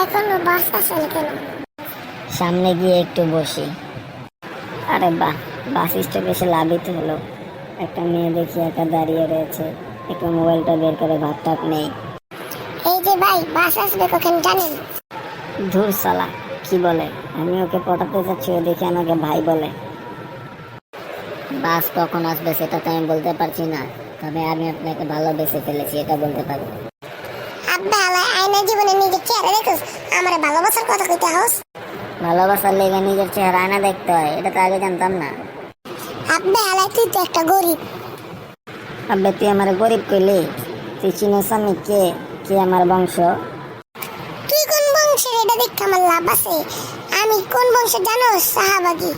এখনো বাস আসলে কেন? সামনে গিয়ে একটু বসি। আরে বাহ, বাস স্টপে এসে লাভই তো হলো। একটা মেয়ে দেখি একা দাঁড়িয়ে রয়েছে, একটু মোবাইলটা বের করে ভাবটাপ নেই। এই যে ভাই, বাস আসবে কখন জানেন? ধুর সালা, কি বলে? আমি ওকে পটাতে যাচ্ছি, ও দেখে আমাকে ভাই বলে। বাস কখন আসবে সেটা তো আমি বলতে পারছি না, তবে আমি আপনাকে ভালোবেসে ফেলেছি এটা বলতে পারি। আব্বা আলাই আয়না জীবনে নিজের চেহারা দেখোস, আমার ভালোবাসার কথা কইতে হাউস। ভালোবাসার লেগে নিজের চেহারা আয়না দেখতে হয়, এটা তো আগে জানতাম না। আব্বা আলাই তুই তো একটা গরিব। আব্বে তুই আমার গরিব কইলি? তুই চিনিস আমি কে, কে আমার বংশ? তুই কোন বংশের এটা দেখতে আমার লাভ আছে? আমি কোন বংশের জানো? সাহাবাগি।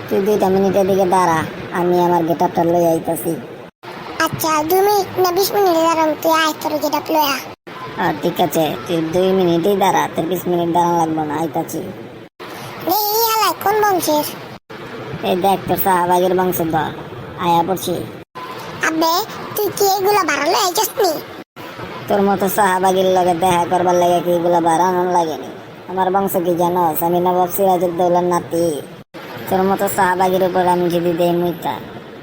তুই 2 মিনিটের দিকে দাঁড়া, আমি আমার গেটআপটা লই আইতাছি। আচ্ছা 2 মিনিট না 20 মিনিট দাঁড়াম, তুই আয় তোর গেট আপ লয়া। ঠিক আছে, তুই 2 মিনিটই দাঁড়া, তোর 20 মিনিট দাঁড়ানো লাগবো না, আইতাছি। এই আলাই কোন বংশের? এই দেখ তোর শাহবাগের বংশধর, আয়া পড়ছি। আব্বে তুই কি এগুলা বাড়ালে আইছস নি? তোর মতো শাহবাগের লগে দেখা করবার লাগে কি এগুলা বাড়ানো লাগেনি? আমার বংশ কি জানোস? আমি নবাব সিরাজউদ্দৌলার নাতি। তোর মতো শাহবাগের উপর আমি যদি দেই মুইতা,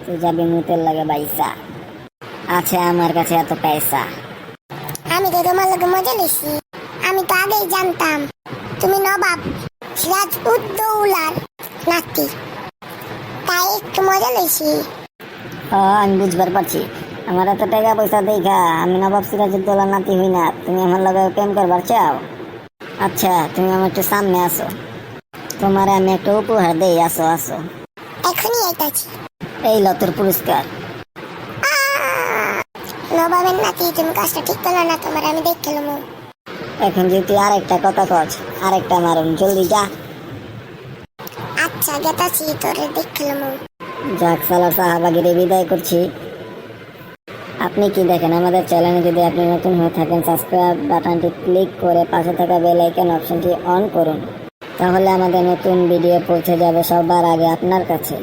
তুই যাবি মুতের লাগে বাইসা। আছে আমার কাছে এত পয়সা। আমি তো তোমার লোকে মজা লিছি। আমি তো আগেই জানতাম তুমি নবাব সিরাজউদ্দৌলার নাতি, তাই একটু মজা লইছি। আমি বুঝবার পারছি, আমার এত টাকা পয়সা দেখা আমি নবাব সিরাজউদ্দৌলার নাতি হই না, তুমি আমার লগে প্রেম করবার চাও? আচ্ছা তুমি আমার একটু সামনে আসো, তোমার আমি একটা উপহার দেই, আসো আসো। এখনই আইতাছি। এই ল তোর পুরস্কার। নবাবের নাতি তুমি কাজটা ঠিক করলো না, তোমার আমি দেখ খেলাম। এখন যদি তুই আরেকটা কথা কস, আরেকটা মারুন, জলদি যা। আচ্ছা গেতাছি, তোরে দেখ খেলাম। যাক সালা, শাহবাগিরে বিদায় করছি। আপনি কি দেখেন আমাদের চ্যানেলে? যদি আপনি নতুন হয়ে থাকেন, সাবস্ক্রাইব বাটনটি ক্লিক করে পাশে থাকা বেল আইকন অপশনটি অন করুন, তাহলে আমাদের নতুন ভিডিও পৌঁছে যাবে সবার আগে আপনার কাছে।